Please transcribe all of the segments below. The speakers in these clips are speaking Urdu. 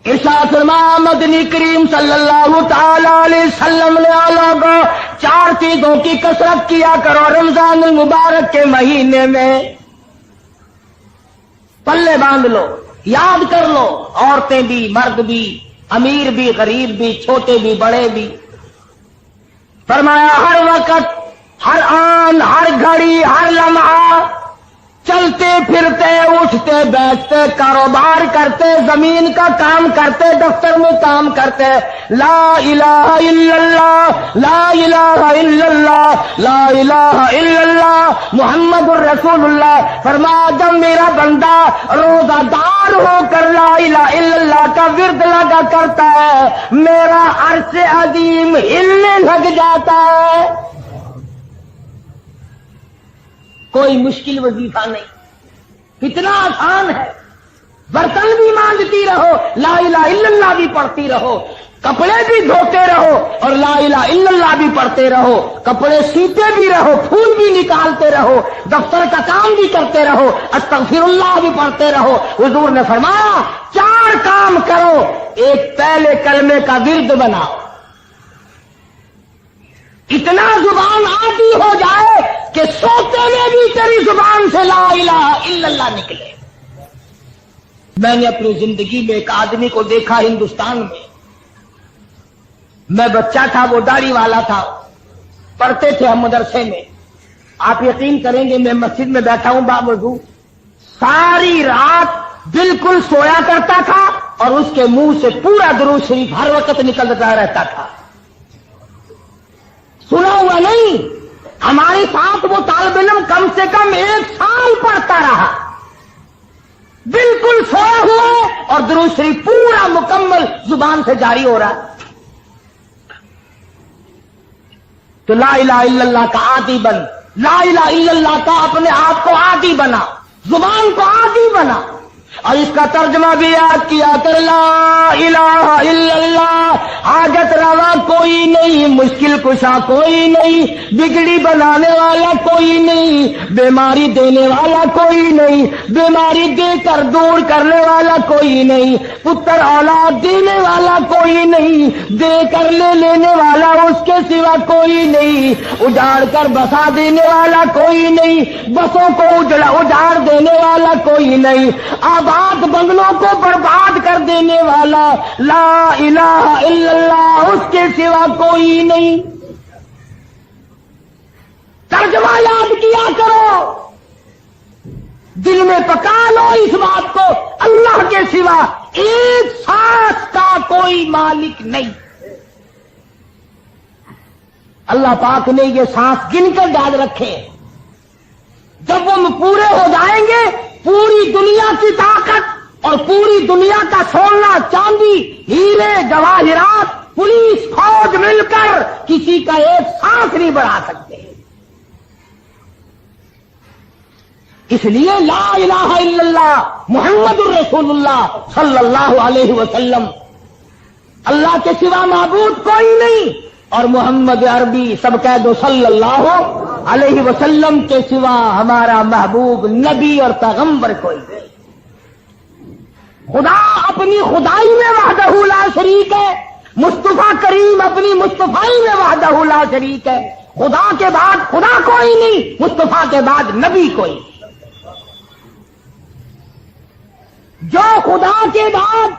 ارشاد فرمایا مدنی کریم صلی اللہ تعالی علیہ وسلم نے لوگوں 4 چیزوں کی کثرت کیا کرو رمضان المبارک کے مہینے میں، پلے باندھ لو، یاد کر لو، عورتیں بھی مرد بھی، امیر بھی غریب بھی، چھوٹے بھی بڑے بھی۔ فرمایا ہر وقت، ہر آن، ہر گھڑی، ہر لمحہ چلتے پھرتے، اٹھتے بیٹھتے، کاروبار کرتے، زمین کا کام کرتے، دفتر میں کام کرتے، لا الہ الا اللہ، لا الہ الا اللہ، لا الہ الا اللہ محمد الرسول اللہ۔ فرمایا جب میرا بندہ روزہ دار ہو کر لا الہ الا اللہ کا ورد لگا کرتا ہے، میرا عرش عظیم ہلنے لگ جاتا ہے۔ کوئی مشکل وظیفہ نہیں، اتنا آسان ہے۔ برتن بھی مانجتی رہو، لا الہ الا اللہ بھی پڑھتی رہو، کپڑے بھی دھوتے رہو اور لا الہ الا اللہ بھی پڑھتے رہو، کپڑے سیتے بھی رہو، پھول بھی نکالتے رہو، دفتر کا کام بھی کرتے رہو، استغفر اللہ بھی پڑھتے رہو۔ حضور نے فرمایا 4 کام کرو، ایک پہلے کلمے کا ورد بناؤ، اتنا زبان عادی ہو جائے کہ سوتے میں بھی تیری زبان سے لا الہ الا اللہ نکلے۔ میں نے اپنی زندگی میں ایک آدمی کو دیکھا ہندوستان میں بچہ تھا، وہ داڑھی والا تھا، پڑھتے تھے ہم مدرسے میں۔ آپ یقین کریں گے میں مسجد میں بیٹھا ہوں باوضو، ساری رات بالکل سویا کرتا تھا اور اس کے منہ سے پورا درود شریف ہر وقت نکلتا رہتا تھا۔ سنا ہوا نہیں، ہمارے ساتھ وہ طالب علم کم سے کم 1 سال پڑھتا رہا، بالکل سویا ہوا ہے اور درود شریف پورا مکمل زبان سے جاری ہو رہا ہے۔ تو لا الہ الا اللہ کا عادی بن، لا الہ الا اللہ کا اپنے آپ کو عادی بنا، زبان کو عادی بنا۔ اور اس کا ترجمہ بھی یاد کیا کر، لا الہ الا اللہ، حاجت روا کوئی نہیں، مشکل کشا کوئی نہیں، بگڑی بنانے والا کوئی نہیں، بیماری دینے والا کوئی نہیں، بیماری دے کر دور کرنے والا کوئی نہیں، پتر اولاد دینے والا کوئی نہیں، دے کر لے لینے والا اس کے سوا کوئی نہیں، اجاڑ کر بسا دینے والا کوئی نہیں، بسوں کو اجاڑ دینے والا کوئی نہیں، آباد بنگلوں کو برباد کر دینے والا لا الہ الا اللہ اس کے سوا کوئی نہیں۔ ترجمہ یاد کیا کرو، دل میں پکا لو اس بات کو، اللہ کے سوا ایک سانس کا کوئی مالک نہیں۔ اللہ پاک نے یہ سانس گن کر یاد رکھے، جب وہ پورے ہو جائیں گے پوری دنیا کی طاقت اور پوری دنیا کا سونا چاندی ہیرے جواہرات پولیس فوج مل کر کسی کا ایک سانس نہیں بڑھا سکتے۔ اس لیے لا الہ الا اللہ محمد الرسول اللہ صلی اللہ علیہ وسلم، اللہ کے سوا معبود کوئی نہیں، اور محمد عربی سب کہہ دو صلی اللہ علیہ وسلم کے سوا ہمارا محبوب نبی اور پیغمبر کوئی نہیں۔ خدا اپنی خدائی میں وحدہ لا شریک ہے، مصطفیٰ کریم اپنی مصطفائی میں وحدہ لا شریک ہے۔ خدا کے بعد خدا کوئی نہیں، مصطفیٰ کے بعد نبی کوئی۔ جو خدا کے بعد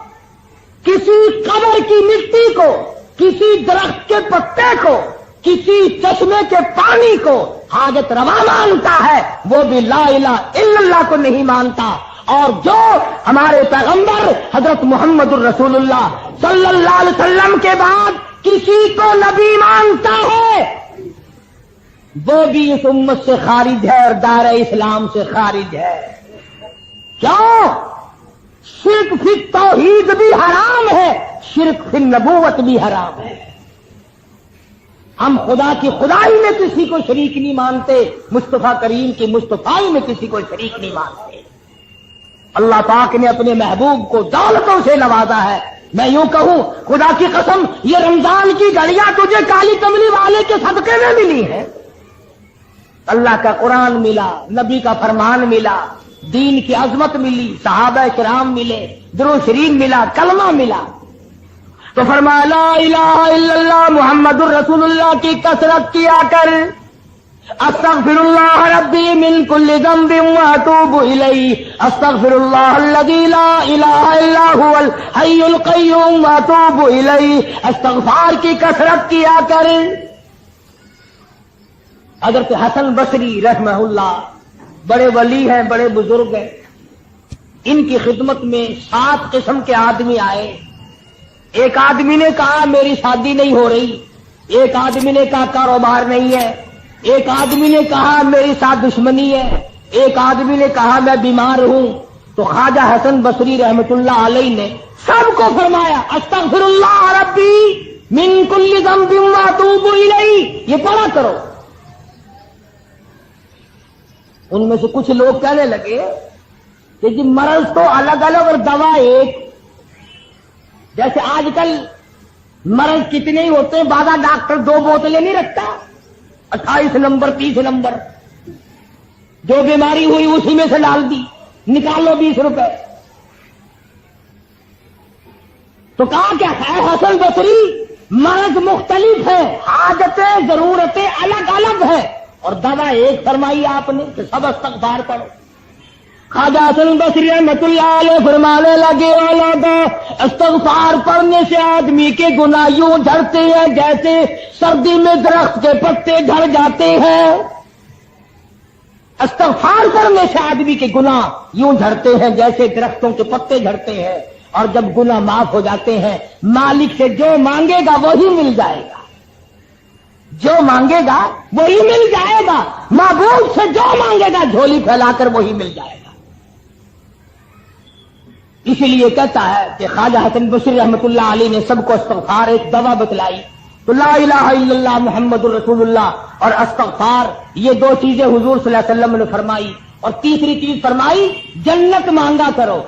کسی قبر کی مٹی کو، کسی درخت کے پتے کو، کسی چشمے کے پانی کو حاجت روا مانتا ہے، وہ بھی لا الہ الا اللہ کو نہیں مانتا۔ اور جو ہمارے پیغمبر حضرت محمد الرسول اللہ صلی اللہ علیہ وسلم کے بعد کسی کو نبی مانتا ہے، وہ بھی اس امت سے خارج ہے اور دائرہ اسلام سے خارج ہے۔ کیوں؟ شرک فی توحید بھی حرام ہے، شرک فی نبوت بھی حرام ہے۔ ہم خدا کی خدائی میں کسی کو شریک نہیں مانتے، مصطفیٰ کریم کی مصطفائی میں کسی کو شریک نہیں مانتے۔ اللہ پاک نے اپنے محبوب کو دولتوں سے نوازا ہے۔ میں یوں کہوں خدا کی قسم، یہ رمضان کی گھڑیاں تجھے کالی کملی والے کے صدقے میں ملی ہیں۔ اللہ کا قرآن ملا، نبی کا فرمان ملا، دین کی عظمت ملی، صحابہ کرام ملے، درود شریف ملا، کلمہ ملا، تو فرمایا لا الہ الا اللہ محمد الرسول اللہ کی کثرت کیا کر، استغفر اللہ ربی من کل ذنب واتوب الیہ، استغفر اللہ الذی لا الہ الا هو الحی القیوم واتوب الیہ، استغفار کی کثرت کیا کر۔ حضرت حسن بصری رحمہ اللہ بڑے ولی ہیں، بڑے بزرگ ہیں، ان کی خدمت میں 7 قسم کے آدمی آئے۔ ایک آدمی نے کہا میری شادی نہیں ہو رہی، ایک آدمی نے کہا کاروبار نہیں ہے، ایک آدمی نے کہا میری ساتھ دشمنی ہے، ایک آدمی نے کہا میں بیمار ہوں۔ تو خواجہ حسن بصری رحمت اللہ علیہ نے سب کو فرمایا استغفر اللہ ربی من کل ذنب واتوب الیہ، یہ پڑھا کرو۔ ان میں سے کچھ لوگ کہنے لگے کہ جی مرض تو الگ الگ اور دوا ایک، جیسے آج کل مرض کتنے ہی ہوتے ہیں، بعض ڈاکٹر 2 بوتلیں نہیں رکھتا، 28 نمبر 30 نمبر، جو بیماری ہوئی اسی میں سے ڈال دی، نکالو 20 روپے۔ تو کہا کیا ہے حسن بصری، مرض مختلف ہے، حاجتیں ضرورتیں الگ الگ ہے، اور دوا ایک فرمائی آپ نے کہ سب استغفار پڑھو۔ خواجہ حسن بصری رحمۃ اللہ علیہ فرمانے لگے اولادا، استغفار پڑھنے سے آدمی کے گناہ یوں جھڑتے ہیں جیسے سردی میں درخت کے پتے جھڑ جاتے ہیں۔ استغفار پڑھنے سے آدمی کے گناہ یوں جھڑتے ہیں جیسے درختوں کے پتے جھڑتے ہیں، اور جب گناہ معاف ہو جاتے ہیں مالک سے جو مانگے گا وہی مل جائے گا، جو مانگے گا وہی مل جائے گا، معبود سے جو مانگے گا جھولی پھیلا کر وہی مل جائے گا۔ اسی لیے کہتا ہے کہ خواجہ حسن بصری رحمۃ اللہ علیہ نے سب کو استغفار ایک دوا بتلائی، تو لا الہ الا اللہ محمد الرسول اللہ اور استغفار، یہ 2 چیزیں حضور صلی اللہ علیہ وسلم نے فرمائی، اور تیسری چیز فرمائی جنت مانگا کرو،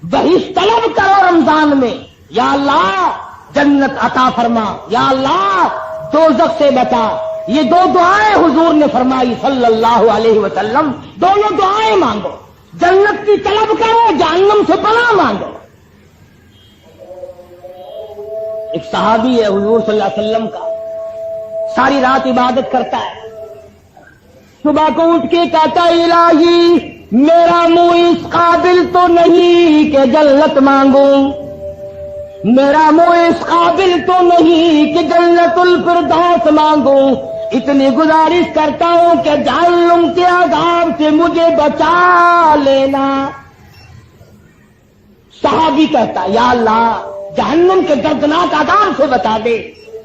بہشت طلب کرو رمضان میں، یا اللہ جنت عطا فرما، یا اللہ دوزخ سے بچا۔ یہ 2 دعائیں حضور نے فرمائی صلی اللہ علیہ وسلم، دونوں دعائیں مانگو، جنت کی طلب کرو، جہنم سے پناہ مانگو۔ ایک صحابی ہے حضور صلی اللہ علیہ وسلم کا، ساری رات عبادت کرتا ہے، صبح کو اٹھ کے کہتا الہی میرا منہ اس قابل تو نہیں کہ جنت مانگوں، میرا منہ اس قابل تو نہیں کہ جنت الفردوس مانگوں، اتنی گزارش کرتا ہوں کہ جہنم کے عذاب سے مجھے بچا لینا۔ صحابی کہتا یا اللہ جہنم کے دردناک عذاب سے بچا دے،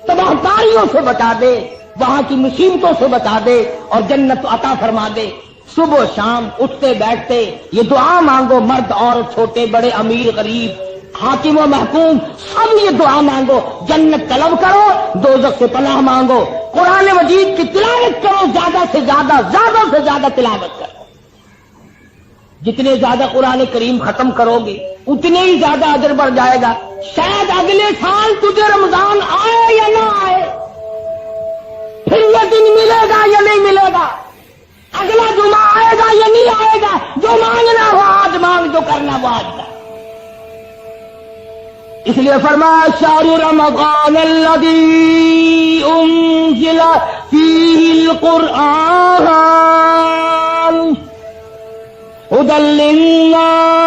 تباہ کاریوں سے بچا دے، وہاں کی مصیبتوں سے بچا دے، اور جنت عطا فرما دے۔ صبح شام اٹھتے بیٹھتے یہ دعا مانگو، مرد عورت چھوٹے بڑے امیر غریب حاکم و محکوم سب یہ دعا مانگو، جنت طلب کرو، دوزخ سے پناہ مانگو، قرآن مجید کی تلاوت کرو، زیادہ سے زیادہ تلاوت کرو۔ جتنے زیادہ قرآن کریم ختم کرو گے اتنے ہی زیادہ اجر بڑھ جائے گا۔ شاید اگلے سال تجھے رمضان آئے یا نہ آئے، پھر یہ دن ملے گا یا نہیں ملے گا، اگلا جمعہ آئے گا یا نہیں آئے گا، جو مانگنا ہو آج مانگ، جو کرنا وہ آج کر۔ اس لیے فرمایا شہر رمضان الذی انزل فیہ القرآن ھدی للناس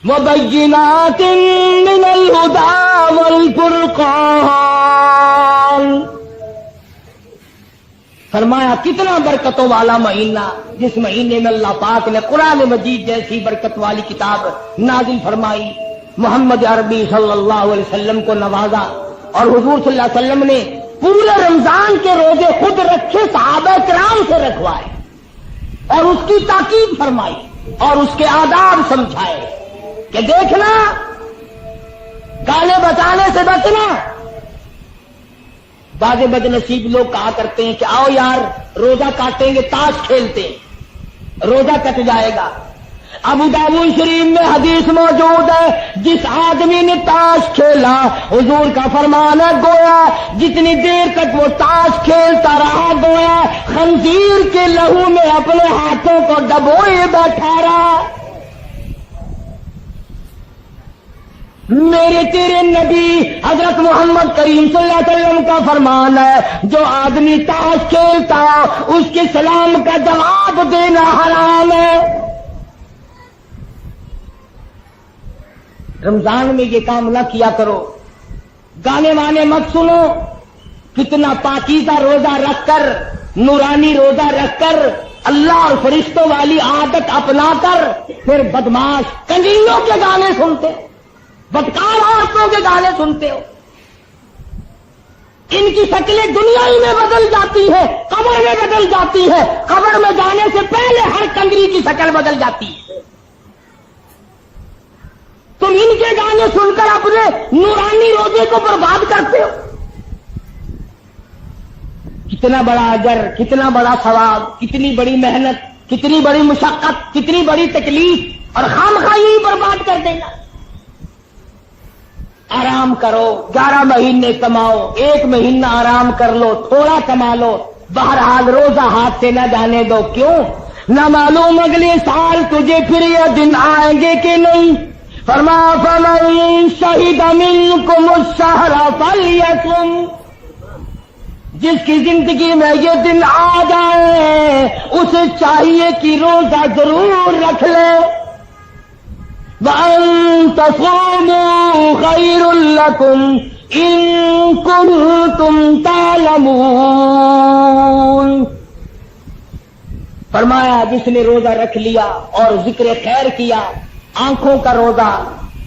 وبینات من الھدی والفرقان۔ فرمایا کتنا برکتوں والا مہینہ، جس مہینے میں اللہ پاک نے قرآن مجید جیسی برکت والی کتاب نازل فرمائی، محمد عربی صلی اللہ علیہ وسلم کو نوازا، اور حضور صلی اللہ علیہ وسلم نے پورے رمضان کے روزے خود رکھے، صحابہ کرام سے رکھوائے، اور اس کی تاکید فرمائی اور اس کے آداب سمجھائے کہ دیکھنا گانے بجانے سے بچنا۔ بعض بد نصیب لوگ کہا کرتے ہیں کہ آؤ یار روزہ کاٹیں گے، تاش کھیلتے ہیں، روزہ کٹ جائے گا۔ ابو داؤد شریف میں حدیث موجود ہے، جس آدمی نے تاش کھیلا حضور کا فرمان ہے گویا جتنی دیر تک وہ تاش کھیلتا رہا گویا خنزیر کے لہو میں اپنے ہاتھوں کو ڈبوئے بیٹھا رہا۔ میرے تیرے نبی حضرت محمد کریم صلی اللہ علیہ وسلم کا فرمان ہے، جو آدمی تاش کھیلتا اس کے سلام کا جواب دینا حرام ہے۔ رمضان میں یہ کام نہ کیا کرو، گانے وانے مت سنو۔ کتنا پاکیزہ روزہ رکھ کر، نورانی روزہ رکھ کر، اللہ اور فرشتوں والی عادت اپنا کر پھر بدماش کنجریوں کے گانے سنتے ہو، بدکار عورتوں کے گانے سنتے ہو۔ ان کی شکلیں دنیا ہی میں بدل جاتی ہے، قبر میں بدل جاتی ہے، قبر میں جانے سے پہلے ہر کنجری کی شکل بدل جاتی ہے۔ تم ان کے گانے سن کر اپنے نورانی روزے کو برباد کرتے ہو۔ کتنا بڑا اجر، کتنا بڑا ثواب، کتنی بڑی محنت، کتنی بڑی مشقت، کتنی بڑی تکلیف، اور خامخواہ ہی برباد کر دینا۔ آرام کرو، 11 مہینے کماؤ، 1 مہینہ آرام کر لو، تھوڑا کما لو، بہرحال روزہ ہاتھ سے نہ جانے دو۔ کیوں؟ نہ معلوم اگلے سال تجھے پھر یہ دن آئیں گے کہ نہیں۔ فرمایا فمن شہد منکم الشہر فلیصم، جس کی زندگی میں یہ دن آ جائے اسے چاہیے کہ روزہ ضرور رکھ لے۔ وَأَن تَصُومُوا خَيْرٌ لَكُمْ إِن كُنتُمْ تَعْلَمُونَ۔ فرمایا جس نے روزہ رکھ لیا اور ذکر خیر کیا، آنکھوں کا روزہ،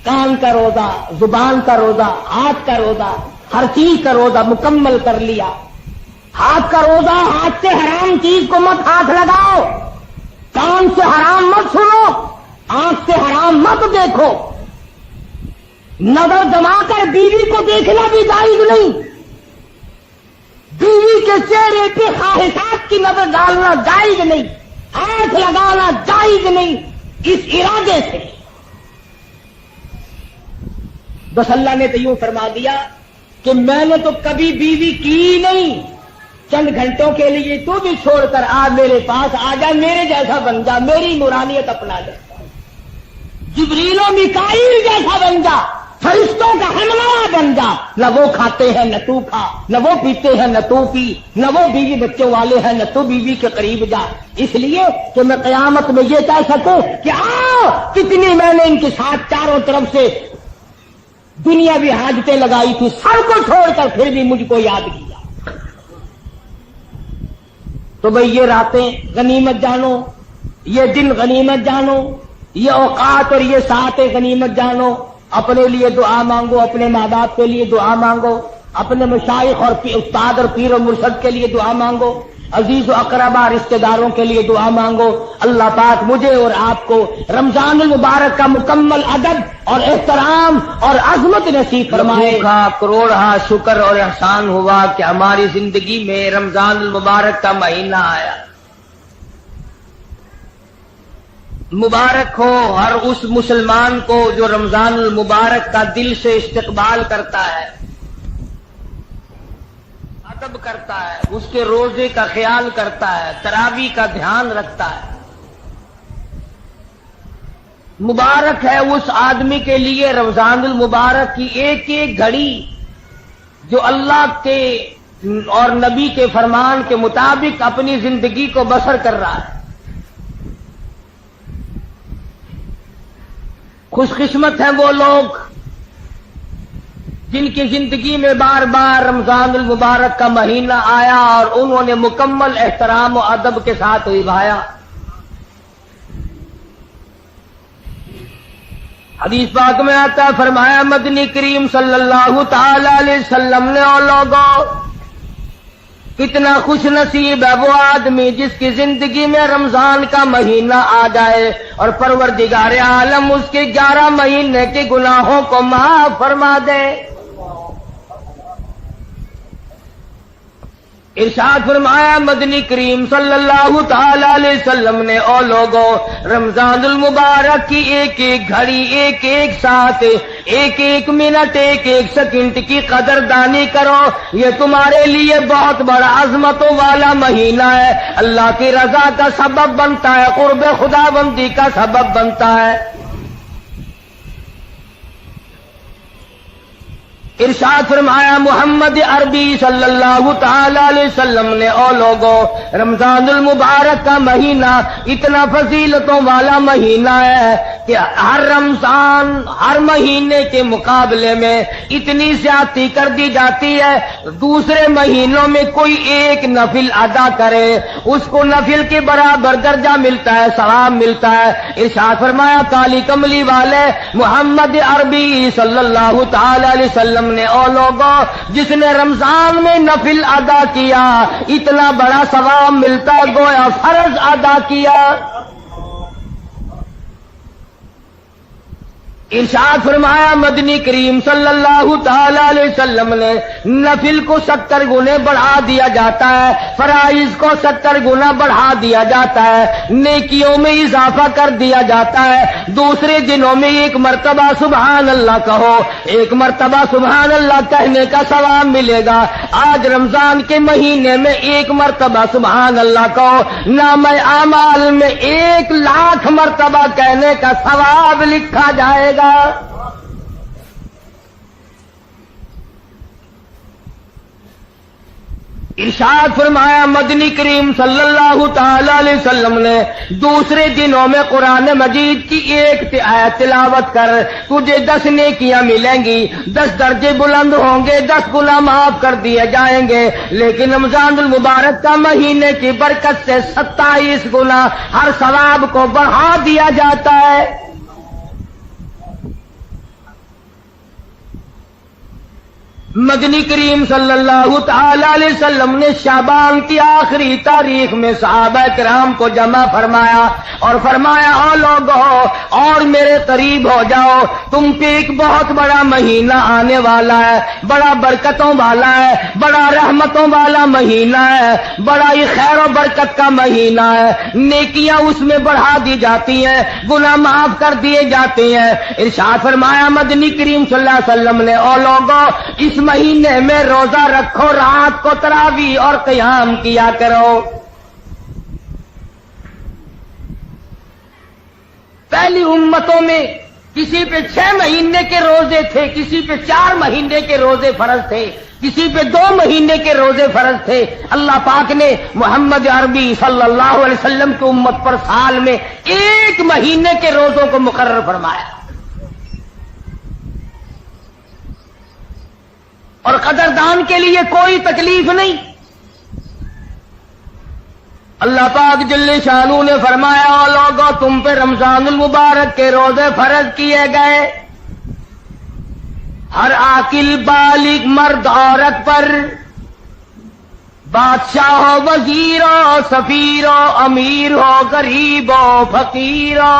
کان کا روزہ، زبان کا روزہ، ہاتھ کا روزہ، ہر چیز کا روزہ مکمل کر لیا۔ ہاتھ کا روزہ، ہاتھ سے حرام چیز کو مت ہاتھ لگاؤ، کان سے حرام مت سنو، آنکھ سے حرام مت دیکھو، نظر جما کر بیوی کو دیکھنا بھی جائز نہیں، بیوی کے چہرے پہ خواہشات کی نظر ڈالنا جائز نہیں، ہاتھ لگانا جائز نہیں، اس ارادے سے۔ بس اللہ نے تو یوں فرما دیا کہ میں نے تو کبھی بیوی کی نہیں، چند گھنٹوں کے لیے تو بھی چھوڑ کر آ میرے پاس آ جا، میرے جیسا بن جا، میری نورانیت اپنا لے، جبریل و میکائیل جیسا بن جا، فرشتوں کا ہمراہ بن جا۔ نہ وہ کھاتے ہیں نہ تو کھا، نہ وہ پیتے ہیں نہ تو پی، نہ وہ بیوی بچوں والے ہیں نہ تو بیوی کے قریب جا، اس لیے کہ میں قیامت میں یہ کہہ سکوں کہ آؤ کتنی میں نے ان کے ساتھ چاروں طرف سے دنیا بھی حاجتیں لگائی تھی، سب کو چھوڑ کر پھر بھی مجھ کو یاد کیا۔ تو بھئی یہ راتیں غنیمت جانو، یہ دن غنیمت جانو، یہ اوقات اور یہ ساعتیں غنیمت جانو۔ اپنے لیے دعا مانگو، اپنے ماں باپ کے لیے دعا مانگو، اپنے مشائخ اور استاد اور پیر و مرشد کے لیے دعا مانگو، عزیز و اقربا رشتہ داروں کے لیے دعا مانگو۔ اللہ پاک مجھے اور آپ کو رمضان المبارک کا مکمل ادب اور احترام اور عظمت نصیب فرمائے۔ کروڑا شکر اور احسان ہوا کہ ہماری زندگی میں رمضان المبارک کا مہینہ آیا۔ مبارک ہو ہر اس مسلمان کو جو رمضان المبارک کا دل سے استقبال کرتا ہے، ادب کرتا ہے، اس کے روزے کا خیال کرتا ہے، تراویح کا دھیان رکھتا ہے۔ مبارک ہے اس آدمی کے لیے رمضان المبارک کی ایک ایک گھڑی جو اللہ کے اور نبی کے فرمان کے مطابق اپنی زندگی کو بسر کر رہا ہے۔ خوش قسمت ہیں وہ لوگ جن کی زندگی میں بار بار رمضان المبارک کا مہینہ آیا اور انہوں نے مکمل احترام و ادب کے ساتھ نبھایا۔ حدیث پاک میں آتا ہے، فرمایا مدنی کریم صلی اللہ تعالی علیہ وسلم نے، اور لوگوں کتنا خوش نصیب ہے وہ آدمی جس کی زندگی میں رمضان کا مہینہ آ جائے اور پروردگار عالم اس کے 11 مہینے کے گناہوں کو معاف فرما دے۔ ارشاد فرمایا مدنی کریم صلی اللہ تعالی علیہ وسلم نے، او لوگوں رمضان المبارک کی ایک ایک گھڑی، ایک ایک ساتھ، ایک ایک منٹ، ایک ایک سیکنڈ کی قدردانی کرو، یہ تمہارے لیے بہت بڑا عظمتوں والا مہینہ ہے، اللہ کی رضا کا سبب بنتا ہے، قرب خدا بندی کا سبب بنتا ہے۔ ارشاد فرمایا محمد عربی صلی اللہ تعالی علیہ وسلم نے، او لوگوں، رمضان المبارک کا مہینہ اتنا فضیلتوں والا مہینہ ہے کہ ہر رمضان ہر مہینے کے مقابلے میں اتنی زیادتی کر دی جاتی ہے، دوسرے مہینوں میں کوئی ایک نفل ادا کرے اس کو نفل کے برابر درجہ ملتا ہے، ثواب ملتا ہے۔ ارشاد فرمایا کالی کملی والے محمد عربی صلی اللہ تعالی علیہ وسلم نے، او لوگوں، جس نے رمضان میں نفل ادا کیا اتنا بڑا ثواب ملتا گویا فرض ادا کیا۔ ارشاد فرمایا مدنی کریم صلی اللہ تعالی علیہ وسلم نے، نفل کو 70 گنے بڑھا دیا جاتا ہے، فرائض کو 70 گنا بڑھا دیا جاتا ہے، نیکیوں میں اضافہ کر دیا جاتا ہے۔ دوسرے دنوں میں ایک مرتبہ سبحان اللہ کہو، ایک مرتبہ سبحان اللہ کہنے کا ثواب ملے گا۔ آج رمضان کے مہینے میں ایک مرتبہ سبحان اللہ کہو، نامہ اعمال میں 1,00,000 مرتبہ کہنے کا ثواب لکھا جائے گا۔ ارشاد فرمایا مدنی کریم صلی اللہ تعالی علیہ وسلم نے، دوسرے دنوں میں قرآن مجید کی ایک آیت تلاوت کر، تجھے 10 نیکیاں ملیں گی، 10 درجے بلند ہوں گے، 10 گناہ معاف کر دیے جائیں گے۔ لیکن رمضان المبارک کا مہینے کی برکت سے 27 گنا ہر ثواب کو بڑھا دیا جاتا ہے۔ مدنی کریم صلی اللہ تعالی علیہ وسلم نے شعبان کی آخری تاریخ میں صحابہ کرام کو جمع فرمایا اور فرمایا، او لوگوں، اور میرے قریب ہو جاؤ، تم پہ ایک بہت بڑا مہینہ آنے والا ہے، بڑا برکتوں والا ہے، بڑا رحمتوں والا مہینہ ہے، بڑا ہی خیر و برکت کا مہینہ ہے، نیکیاں اس میں بڑھا دی جاتی ہیں، گناہ معاف کر دیے جاتے ہیں۔ ارشاد فرمایا مدنی کریم صلی اللہ علیہ وسلم نے، او لوگوں، اس مہینے میں روزہ رکھو، رات کو تراویح اور قیام کیا کرو۔ پہلی امتوں میں کسی پہ 6 مہینے کے روزے تھے، کسی پہ 4 مہینے کے روزے فرض تھے، کسی پہ 2 مہینے کے روزے فرض تھے۔ اللہ پاک نے محمد عربی صلی اللہ علیہ وسلم کی امت پر سال میں 1 مہینے کے روزوں کو مقرر فرمایا، اور قدردان کے لیے کوئی تکلیف نہیں۔ اللہ پاک جل شانہ نے فرمایا، او لوگوں، تم پہ رمضان المبارک کے روزے فرض کیے گئے، ہر عاقل بالغ مرد عورت پر، بادشاہ ہو، وزیر ہو، سفیر ہو، امیر ہو، غریب ہو، فقیر ہو،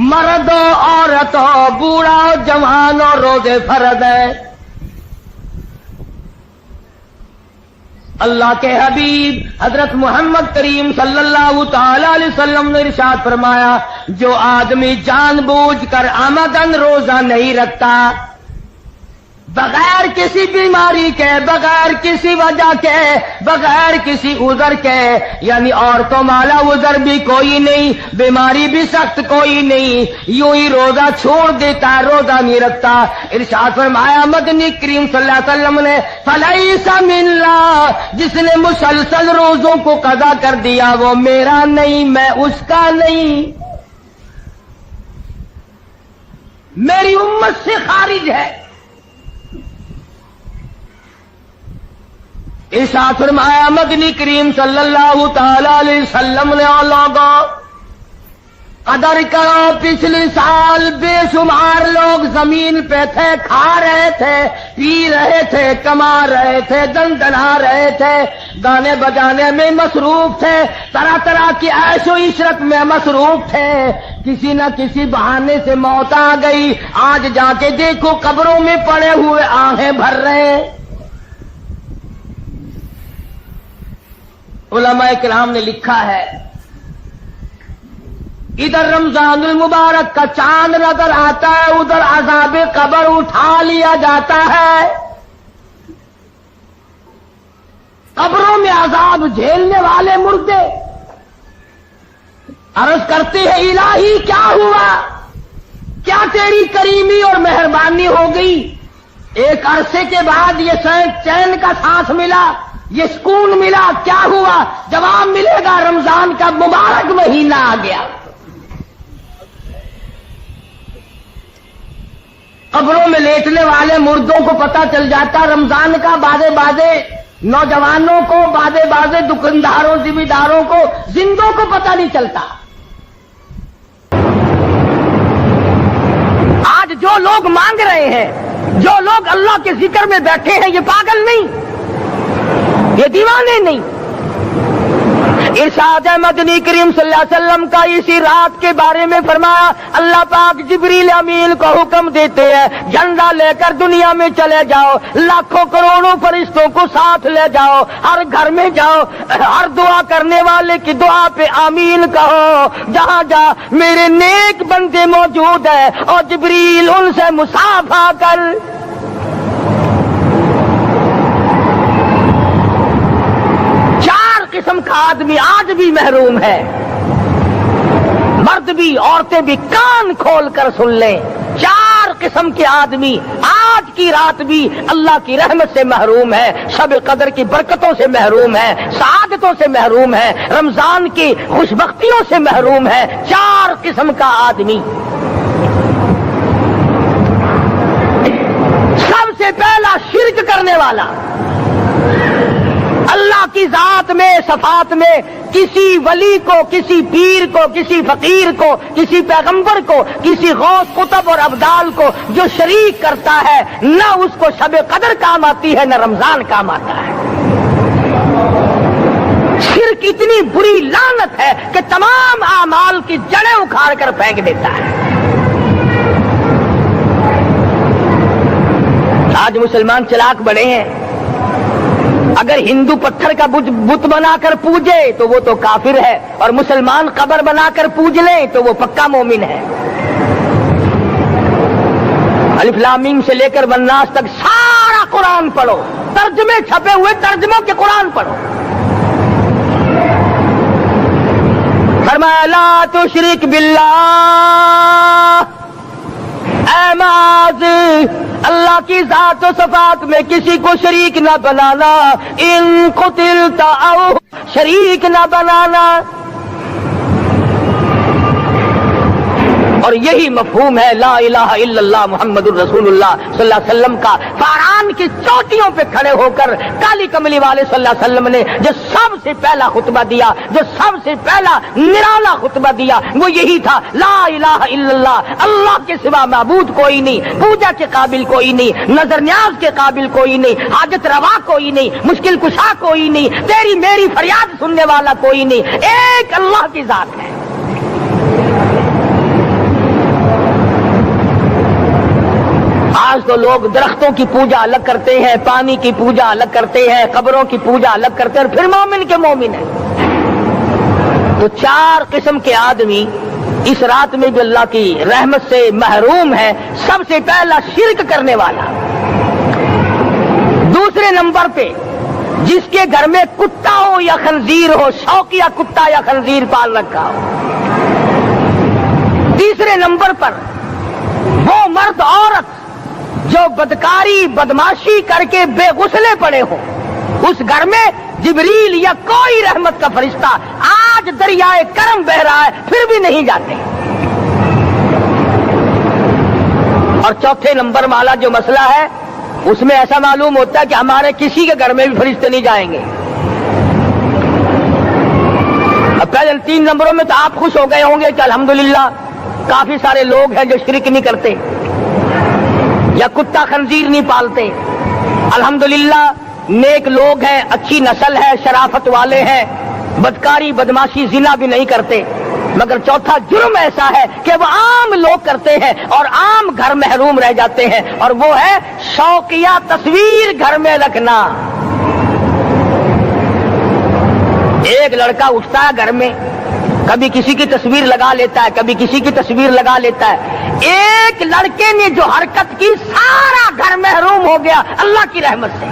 مرد ہو، عورت ہو، بوڑھا ہو، جوان ہو، روزے فرض ہے۔ اللہ کے حبیب حضرت محمد کریم صلی اللہ تعالی علیہ وسلم نے ارشاد فرمایا، جو آدمی جان بوجھ کر عمدن روزہ نہیں رکھتا، بغیر کسی بیماری کے، بغیر کسی وجہ کے، بغیر کسی عذر کے، یعنی عورتوں والا عذر بھی کوئی نہیں، بیماری بھی سخت کوئی نہیں، یوں ہی روزہ چھوڑ دیتا، روزہ نہیں رکھتا، ارشاد فرمایا مدنی کریم صلی اللہ علیہ وسلم نے، فلیس منا، جس نے مسلسل روزوں کو قضا کر دیا وہ میرا نہیں، میں اس کا نہیں، میری امت سے خارج ہے۔ ارشاد فرمایا مدنی کریم صلی اللہ تعالی علیہ وسلم نے، او لوگوں، قدر کرو، پچھلے سال بے شمار لوگ زمین پہ تھے، کھا رہے تھے، پی رہے تھے، کما رہے تھے، دن دنا رہے تھے، گانے بجانے میں مصروف تھے، طرح طرح کی عیش و عشرت میں مصروف تھے، کسی نہ کسی بہانے سے موت آ گئی، آج جا کے دیکھو قبروں میں پڑے ہوئے آہیں بھر رہے۔ علماء کرام نے لکھا ہے، ادھر رمضان المبارک کا چاند نظر آتا ہے، ادھر عذاب قبر اٹھا لیا جاتا ہے، قبروں میں عذاب جھیلنے والے مردے عرض کرتے ہیں، الہی کیا ہوا، کیا تیری کریمی اور مہربانی ہو گئی ایک عرصے کے بعد یہ چین کا سانس ملا، یہ سکون ملا، کیا ہوا؟ جواب ملے گا رمضان کا مبارک مہینہ آ گیا۔ قبروں میں لیٹنے والے مردوں کو پتہ چل جاتا رمضان کا، بازے بازے نوجوانوں کو، بازے بازے دکانداروں ذمہ داروں کو، زندوں کو پتہ نہیں چلتا۔ آج جو لوگ مانگ رہے ہیں، جو لوگ اللہ کے ذکر میں بیٹھے ہیں، یہ پاگل نہیں، یہ دیوانے نہیں۔ ارشاد مدنی کریم صلی اللہ علیہ وسلم کا اسی رات کے بارے میں فرمایا، اللہ پاک جبریل امین کو حکم دیتے ہیں جھنڈا لے کر دنیا میں چلے جاؤ، لاکھوں کروڑوں فرشتوں کو ساتھ لے جاؤ، ہر گھر میں جاؤ، ہر دعا کرنے والے کی دعا پہ آمین کہو، جہاں جا میرے نیک بندے موجود ہیں اور جبریل ان سے مصافحہ کر۔ قسم کا آدمی آج بھی محروم ہے، مرد بھی عورتیں بھی کان کھول کر سن لیں، 4 قسم کے آدمی آج کی رات بھی اللہ کی رحمت سے محروم ہے، شب قدر کی برکتوں سے محروم ہے، سعادتوں سے محروم ہے، رمضان کی خوشبختیوں سے محروم ہے۔ 4 قسم کا آدمی۔ سب سے پہلا شرک کرنے والا، اللہ کی ذات میں، صفات میں کسی ولی کو، کسی پیر کو، کسی فقیر کو، کسی پیغمبر کو، کسی غوث قطب اور ابدال کو جو شریک کرتا ہے، نہ اس کو شب قدر کام آتی ہے، نہ رمضان کام آتا ہے۔ شرک اتنی بری لعنت ہے کہ تمام اعمال کی جڑیں اکھاڑ کر پھینک دیتا ہے۔ آج مسلمان چلاک بڑے ہیں، اگر ہندو پتھر کا بت بنا کر پوجے تو وہ تو کافر ہے، اور مسلمان قبر بنا کر پوج لیں تو وہ پکا مومن ہے۔ الف لام میم سے لے کر والناس تک سارا قرآن پڑھو، ترجمے چھپے ہوئے ترجموں کے قرآن پڑھو۔ فرمایا لا تشرک باللہ، اے معاذ اللہ کی ذات و صفات میں کسی کو شریک نہ بنانا، ان قتلت او شریک نہ بنانا۔ اور یہی مفہوم ہے لا الہ الا اللہ محمد الرسول اللہ صلی اللہ علیہ وسلم کا۔ فاران کی چوٹیوں پہ کھڑے ہو کر کالی کملی والے صلی اللہ علیہ وسلم نے جو سب سے پہلا خطبہ دیا، جو سب سے پہلا نرالا خطبہ دیا، وہ یہی تھا لا الہ الا اللہ، اللہ کے سوا معبود کوئی نہیں، پوجا کے قابل کوئی نہیں، نظر نیاز کے قابل کوئی نہیں، حاجت روا کوئی نہیں، مشکل کشا کوئی نہیں، تیری میری فریاد سننے والا کوئی نہیں، ایک اللہ کی ذات ہے۔ آج تو لوگ درختوں کی پوجا الگ کرتے ہیں، پانی کی پوجا الگ کرتے ہیں، قبروں کی پوجا الگ کرتے ہیں، اور پھر مومن کے مومن ہیں۔ تو 4 قسم کے آدمی اس رات میں جو اللہ کی رحمت سے محروم ہے۔ سب سے پہلا شرک کرنے والا، دوسرے نمبر پہ جس کے گھر میں کتا ہو یا خنزیر ہو، شوقیہ کتا یا خنزیر پال رکھا ہو۔ تیسرے نمبر پر وہ مرد عورت جو بدکاری بدماشی کر کے بے غسلے پڑے ہوں، اس گھر میں جبریل یا کوئی رحمت کا فرشتہ آج دریائے کرم بہ رہا ہے پھر بھی نہیں جاتے۔ اور چوتھے نمبر والا جو مسئلہ ہے، اس میں ایسا معلوم ہوتا ہے کہ ہمارے کسی کے گھر میں بھی فرشتے نہیں جائیں گے۔ اب پہلے 3 نمبروں میں تو آپ خوش ہو گئے ہوں گے کہ الحمدللہ کافی سارے لوگ ہیں جو شرک نہیں کرتے یا کتا خنزیر نہیں پالتے، الحمدللہ نیک لوگ ہیں، اچھی نسل ہے، شرافت والے ہیں، بدکاری بدماشی زنا بھی نہیں کرتے۔ مگر چوتھا جرم ایسا ہے کہ وہ عام لوگ کرتے ہیں اور عام گھر محروم رہ جاتے ہیں، اور وہ ہے شوقیہ تصویر گھر میں رکھنا۔ ایک لڑکا اٹھتا ہے گھر میں، کبھی کسی کی تصویر لگا لیتا ہے، کبھی کسی کی تصویر لگا لیتا ہے۔ ایک لڑکے نے جو حرکت کی، سارا گھر محروم ہو گیا اللہ کی رحمت سے۔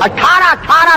18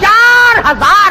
4000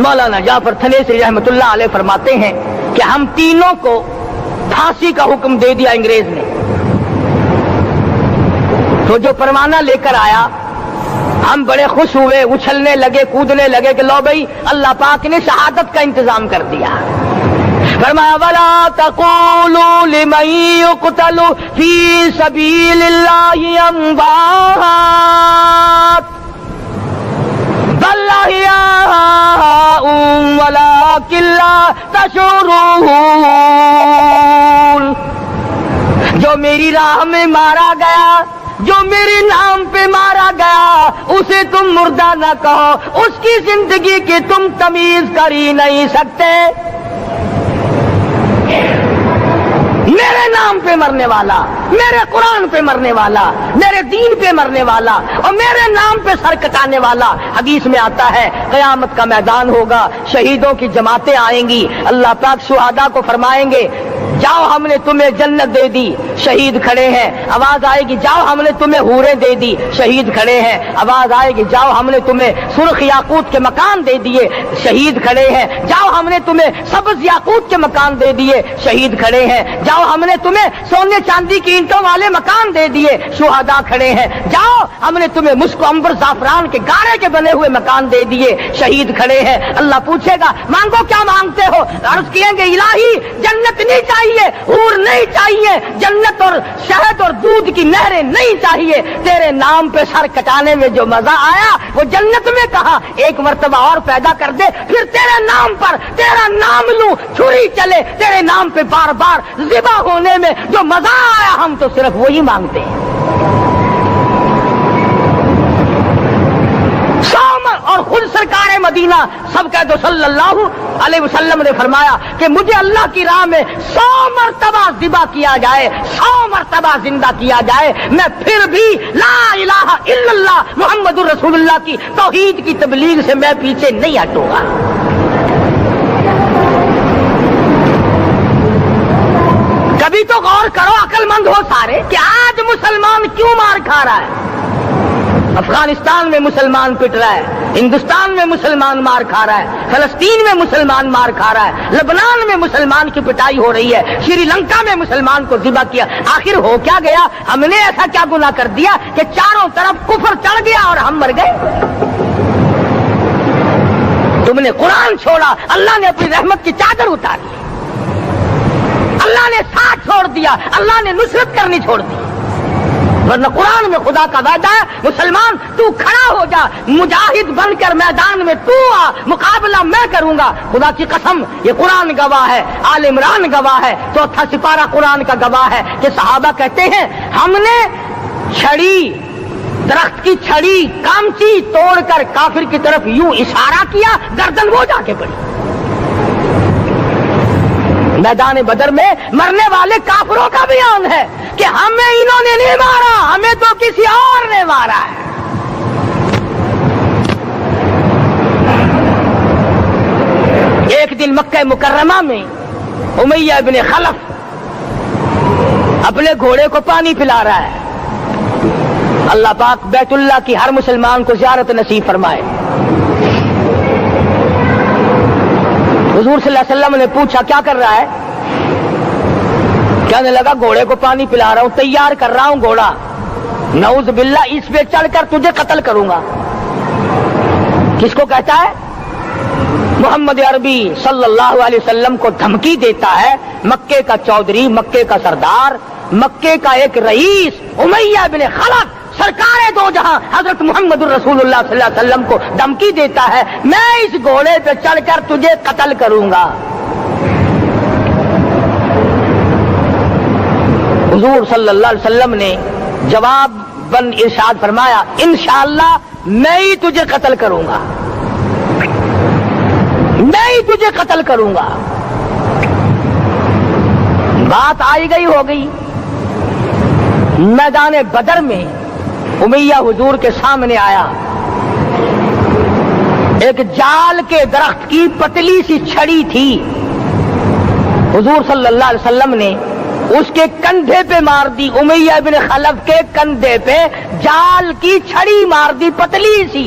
مولانا جعفر تھنیسری رحمۃ اللہ علیہ فرماتے ہیں کہ ہم تینوں کو پھانسی کا حکم دے دیا انگریز نے، تو جو پروانہ لے کر آیا ہم بڑے خوش ہوئے، اچھلنے لگے، کودنے لگے کہ لو بھائی اللہ پاک نے شہادت کا انتظام کر دیا۔ فرمایا وَلَا تَقُولُوا لِمَن يُقْتَلُ فِي سَبِيلِ اللَّهِ أَمْوَاتٌ بَلْ أَحْيَاءٌ وَلَٰكِن لَّا تَشْعُرُونَ۔ جو میری راہ میں مارا گیا، جو میرے نام پہ مارا گیا، اسے تم مردہ نہ کہو، اس کی زندگی کی تم تمیز کر ہی نہیں سکتے۔ میرے نام پہ مرنے والا، میرے قرآن پہ مرنے والا، میرے دین پہ مرنے والا اور میرے نام پہ سر کٹانے والا، حدیث میں آتا ہے قیامت کا میدان ہوگا، شہیدوں کی جماعتیں آئیں گی، اللہ پاک شہداء کو فرمائیں گے جاؤ ہم نے تمہیں جنت دے دی، شہید کھڑے ہیں، آواز آئے گی جاؤ ہم نے تمہیں حوریں دے دی، شہید کھڑے ہیں، آواز آئے گی جاؤ ہم نے تمہیں سرخ یاقوت کے مکان دے دیے، شہید کھڑے ہیں، جاؤ ہم نے تمہیں سبز یاقوت کے مکان دے دیے، شہید کھڑے ہیں، جاؤ ہم نے تمہیں سونے چاندی کی اینٹوں والے مکان دے دیے، شہداء کھڑے ہیں، جاؤ ہم نے تمہیں مشک عنبر زعفران کے گارے کے بنے ہوئے مکان دے دیے، شہید کھڑے ہیں۔ اللہ پوچھے گا مانگو کیا مانگتے ہو؟ عرض کہیں گے الہی جنت نہیں چاہیے، حور نہیں چاہیے، جنت اور شہد اور دودھ کی نہریں نہیں چاہیے، تیرے نام پہ سر کٹانے میں جو مزہ آیا وہ جنت میں کہا، ایک مرتبہ اور پیدا کر دے، پھر تیرے نام پر تیرا نام لوں، چھری چلے تیرے نام پہ بار بار ذبح ہونے میں جو مزہ آیا، ہم تو صرف وہی مانگتے ہیں۔ اور خود سرکار مدینہ سب کہہ دو صلی اللہ علیہ وسلم نے فرمایا کہ مجھے اللہ کی راہ میں 100 مرتبہ ذبح کیا جائے، 100 مرتبہ زندہ کیا جائے، میں پھر بھی لا الہ الا اللہ محمد الرسول اللہ کی توحید کی تبلیغ سے میں پیچھے نہیں ہٹوں گا۔ کبھی تو غور کرو عقل مند ہو سارے کہ آج مسلمان کیوں مار کھا رہا ہے؟ افغانستان میں مسلمان پٹ رہا ہے، ہندوستان میں مسلمان مار کھا رہا ہے، فلسطین میں مسلمان مار کھا رہا ہے، لبنان میں مسلمان کی پٹائی ہو رہی ہے، شری لنکا میں مسلمان کو ذبح کیا، آخر ہو کیا گیا؟ ہم نے ایسا کیا گناہ کر دیا کہ چاروں طرف کفر چڑھ گیا اور ہم مر گئے؟ تم نے قرآن چھوڑا، اللہ نے اپنی رحمت کی چادر اتاری، اللہ نے ساتھ چھوڑ دیا، اللہ نے نصرت کرنی چھوڑ دی، ورنہ قرآن میں خدا کا وعدہ ہے مسلمان تو کھڑا ہو جا، مجاہد بن کر میدان میں تو آ، مقابلہ میں کروں گا، خدا کی قسم یہ قرآن گواہ ہے، آل عمران گواہ ہے، چوتھا سپارہ قرآن کا گواہ ہے کہ صحابہ کہتے ہیں ہم نے چھڑی، درخت کی چھڑی کامچی توڑ کر کافر کی طرف یوں اشارہ کیا، گردن وہ جا کے پڑی۔ میدان بدر میں مرنے والے کافروں کا بیان ہے کہ ہمیں انہوں نے نہیں مارا، ہمیں تو کسی اور نے مارا ہے۔ ایک دن مکہ مکرمہ میں امیہ ابن خلف اپنے گھوڑے کو پانی پلا رہا ہے، اللہ پاک بیت اللہ کی ہر مسلمان کو زیارت نصیب فرمائے۔ حضور صلی اللہ علیہ وسلم نے پوچھا کیا کر رہا ہے؟ کہنے لگا گھوڑے کو پانی پلا رہا ہوں، تیار کر رہا ہوں گھوڑا، نعوذ باللہ اس پہ چڑھ کر تجھے قتل کروں گا۔ کس کو کہتا ہے؟ محمد عربی صلی اللہ علیہ وسلم کو دھمکی دیتا ہے، مکے کا چودھری، مکے کا سردار، مکے کا ایک رئیس امیہ بن خلف سرکار دو جہاں حضرت محمد الرسول اللہ صلی اللہ علیہ وسلم کو دھمکی دیتا ہے میں اس گھوڑے پہ چڑھ کر تجھے قتل کروں گا۔ حضور صلی اللہ علیہ وسلم نے جواب بن ارشاد فرمایا انشاءاللہ میں ہی تجھے قتل کروں گا، میں ہی تجھے قتل کروں گا۔ بات آئی گئی ہو گئی، میدان بدر میں امیہ حضور کے سامنے آیا، ایک جال کے درخت کی پتلی سی چھڑی تھی، حضور صلی اللہ علیہ وسلم نے اس کے کندھے پہ مار دی، امیہ بن خلف کے کندھے پہ جال کی چھڑی مار دی پتلی سی۔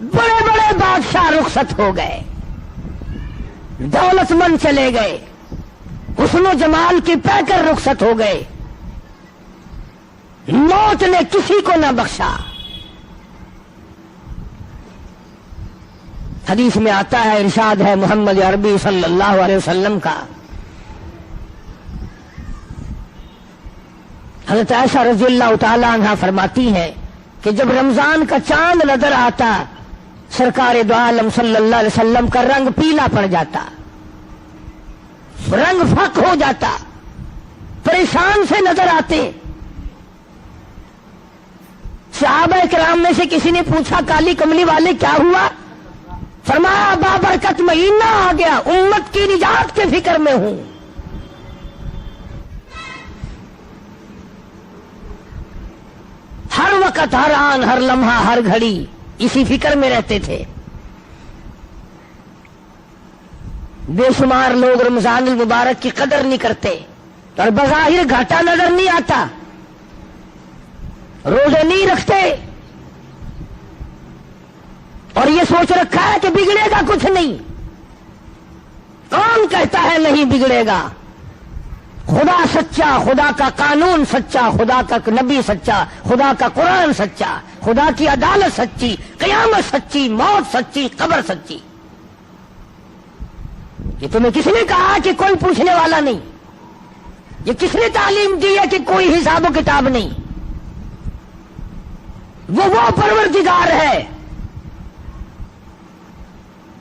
بڑے بڑے بادشاہ رخصت ہو گئے، دولت مند چلے گئے، حسن و جمال کی پیکر رخصت ہو گئے، موت نے کسی کو نہ بخشا۔ حدیث میں آتا ہے، ارشاد ہے محمد عربی صلی اللہ علیہ وسلم کا، حضرت عائشہ رضی اللہ تعالی عنہا فرماتی ہیں کہ جب رمضان کا چاند نظر آتا، سرکار دو عالم صلی اللہ علیہ وسلم کا رنگ پیلا پڑ جاتا، رنگ فق ہو جاتا، پریشان سے نظر آتے۔ صحابہ کرام میں سے کسی نے پوچھا کالی کملی والے کیا ہوا؟ فرمایا بابرکت مہینہ آ گیا، امت کی نجات کے فکر میں ہوں۔ ہر وقت، ہر آن، ہر لمحہ، ہر گھڑی اسی فکر میں رہتے تھے۔ بے شمار لوگ رمضان المبارک کی قدر نہیں کرتے اور بظاہر گھاٹا نظر نہیں آتا، روزے نہیں رکھتے اور یہ سوچ رکھا ہے کہ بگڑے گا کچھ نہیں۔ کون کہتا ہے نہیں بگڑے گا؟ خدا سچا، خدا کا قانون سچا، خدا کا نبی سچا، خدا کا قرآن سچا، خدا کی عدالت سچی، قیامت سچی، موت سچی، قبر سچی۔ یہ تمہیں کس نے کہا کہ کوئی پوچھنے والا نہیں؟ یہ کس نے تعلیم دی ہے کہ کوئی حساب و کتاب نہیں؟ وہ پروردگار ہے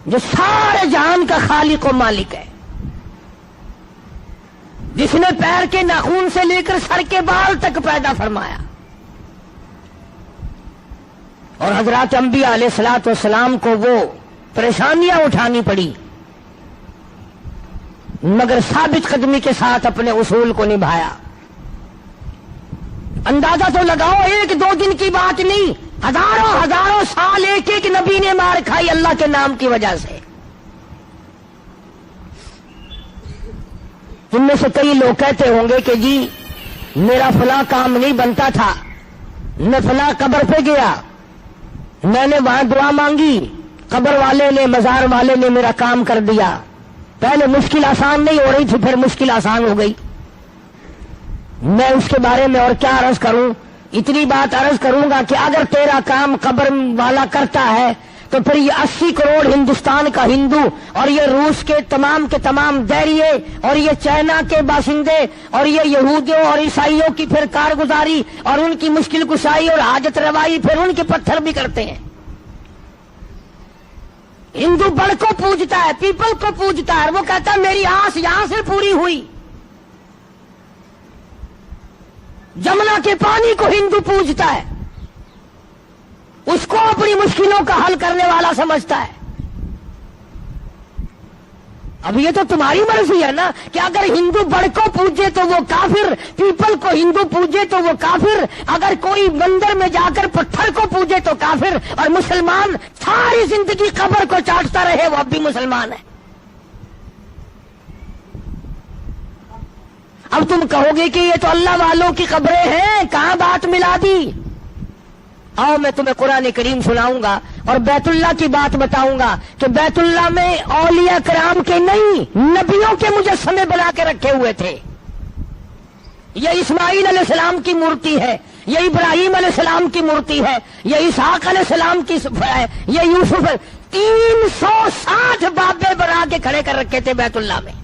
جو سارے جہان کا خالق و مالک ہے، جس نے پیر کے ناخن سے لے کر سر کے بال تک پیدا فرمایا، اور حضرات انبیاء علیہ الصلوۃ والسلام کو وہ پریشانیاں اٹھانی پڑی مگر ثابت قدمی کے ساتھ اپنے اصول کو نبھایا۔ اندازہ تو لگاؤ، ایک دو دن کی بات نہیں، ہزاروں سال ایک ایک نبی نے مار کھائی اللہ کے نام کی وجہ سے۔ ان میں سے کئی لوگ کہتے ہوں گے کہ جی میرا فلاں کام نہیں بنتا تھا، میں فلاں قبر پہ گیا، میں نے وہاں دعا مانگی، قبر والے نے، مزار والے نے میرا کام کر دیا، پہلے مشکل آسان نہیں ہو رہی تھی، پھر مشکل آسان ہو گئی۔ میں اس کے بارے میں اور کیا عرض کروں؟ اتنی بات عرض کروں گا کہ اگر تیرا کام قبر والا کرتا ہے تو پھر یہ 80 کروڑ ہندوستان کا ہندو اور یہ روس کے تمام دہریے اور یہ چائنا کے باشندے اور یہ یہودیوں اور عیسائیوں کی پھر کارگزاری اور ان کی مشکل کشائی اور حاجت روائی پھر ان کے پتھر بھی کرتے ہیں۔ ہندو بڑ کو پوجتا ہے، پیپل کو پوجتا ہے، وہ کہتا ہے میری آس یہاں سے پوری ہوئی۔ جمنا کے پانی کو ہندو پوجتا ہے، اس کو اپنی مشکلوں کا حل کرنے والا سمجھتا ہے۔ اب یہ تو تمہاری مرضی ہے نا کہ اگر ہندو بڑ کو پوجے تو وہ کافر، پیپل کو ہندو پوجے تو وہ کافر، اگر کوئی مندر میں جا کر پتھر کو پوجے تو کافر، اور مسلمان ساری زندگی قبر کو چاٹتا رہے وہ اب بھی مسلمان ہے۔ اب تم کہو گے کہ یہ تو اللہ والوں کی قبریں ہیں، کہاں بات ملا دی؟ آؤ میں تمہیں قرآن کریم سناؤں گا اور بیت اللہ کی بات بتاؤں گا کہ بیت اللہ میں اولیاء کرام کے نہیں، نبیوں کے مجسمے بنا کے رکھے ہوئے تھے۔ یہ اسماعیل علیہ السلام کی مورتی ہے، یہ ابراہیم علیہ السلام کی مورتی ہے، یہ اسحاق علیہ السلام کی ہے، یہ یوسف، 360 بابے بنا کے کھڑے کر رکھے تھے بیت اللہ میں۔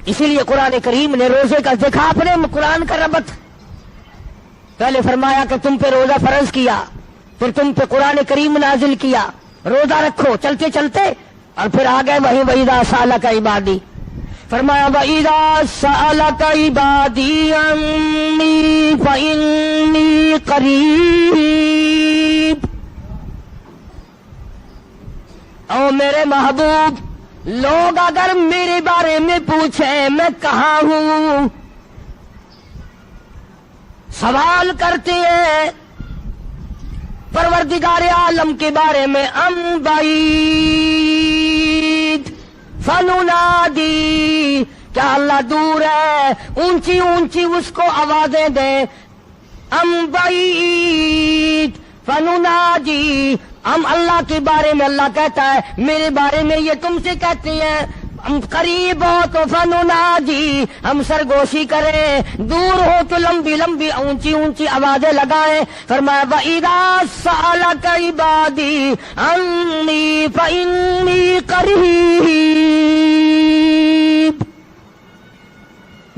اسی لیے قرآن کریم نے روزے کا دیکھا اپنے قرآن کا ربط، پہلے فرمایا کہ تم پہ روزہ فرض کیا، پھر تم پہ قرآن کریم نازل کیا، روزہ رکھو چلتے چلتے، اور پھر آ گئے وَإِذَا سَأَلَكَ عِبَادِي، فرمایا وَإِذَا سَأَلَكَ عِبَادِي عَنِّي فَإِنِّي قَرِيبٌ۔ او میرے محبوب، لوگ اگر میرے بارے میں پوچھیں میں کہاں ہوں، سوال کرتے ہیں پروردگار عالم کے بارے میں، ام بعید فننادی، کیا اللہ دور ہے؟ اونچی اونچی اس کو آوازیں دیں، ام بعید فنناجی، ہم اللہ کے بارے میں اللہ کہتا ہے میرے بارے میں یہ تم سے کہتے ہیں ہم قریب ہو تو فنناجی، ہم سرگوشی کریں، دور ہو تو لمبی لمبی اونچی اونچی آوازیں لگائیں. فرمایا وَإِذَا سَأَلَكَ عِبَادِي عَنِّي فَإِنِّي قَرِيبٌ.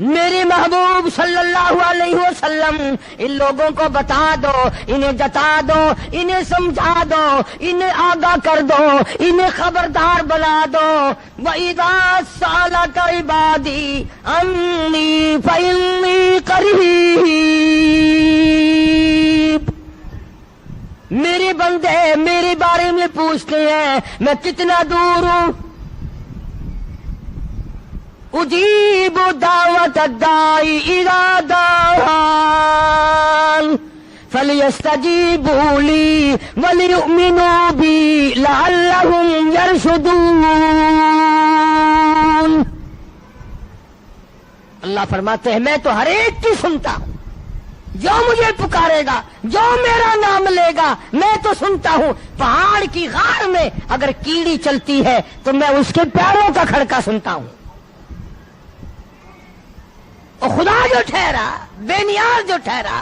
میرے محبوب صلی اللہ علیہ وسلم ان لوگوں کو بتا دو، انہیں جتا دو، انہیں سمجھا دو، انہیں آگاہ کر دو، انہیں خبردار بنا دو. وَإِذَا سَأَلَكَ عِبَادِي عَنِّي فَإِنِّي قَرِيبٌ. میرے بندے میرے بارے میں پوچھتے ہیں میں کتنا دور ہوں. اجیب دعوت الداعی اذا دعان فلیستجیبوا لی ولیؤمنوا بی لعلہم یرشدون. اللہ فرماتے ہیں میں تو ہر ایک کی سنتا ہوں، جو مجھے پکارے گا، جو میرا نام لے گا میں تو سنتا ہوں. پہاڑ کی غار میں اگر کیڑی چلتی ہے تو میں اس کے پیروں کا کھڑکا سنتا ہوں. اور خدا جو ٹھہرا، بے نیاز جو ٹھہرا،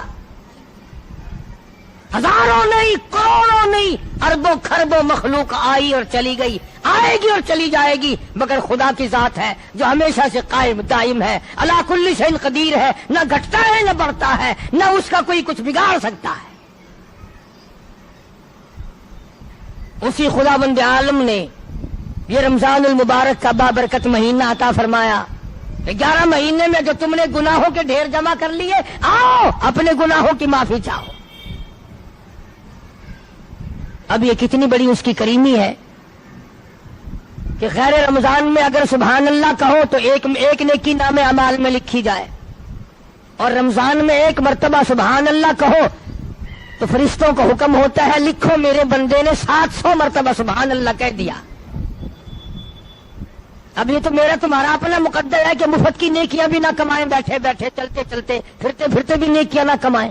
ہزاروں نہیں، کروڑوں نہیں، اربوں خربوں مخلوق آئی اور چلی گئی، آئے گی اور چلی جائے گی، مگر خدا کی ذات ہے جو ہمیشہ سے قائم دائم ہے، علی کل شیء قدیر ہے، نہ گھٹتا ہے نہ بڑھتا ہے، نہ اس کا کوئی کچھ بگاڑ سکتا ہے. اسی خداوند عالم نے یہ رمضان المبارک کا بابرکت مہینہ عطا فرمایا. 11 مہینے میں جو تم نے گناہوں کے ڈھیر جمع کر لیے، آؤ اپنے گناہوں کی معافی چاہو. اب یہ کتنی بڑی اس کی کریمی ہے کہ غیر رمضان میں اگر سبحان اللہ کہو تو ایک نیکی نام اعمال میں لکھی جائے، اور رمضان میں ایک مرتبہ سبحان اللہ کہو تو فرشتوں کو حکم ہوتا ہے لکھو میرے بندے نے 700 مرتبہ سبحان اللہ کہہ دیا. اب یہ تو میرا تمہارا اپنا مقدر ہے کہ مفت کی نیکیاں بھی نہ کمائیں، بیٹھے بیٹھے چلتے چلتے پھرتے پھرتے بھی نیکیاں نہ کمائیں.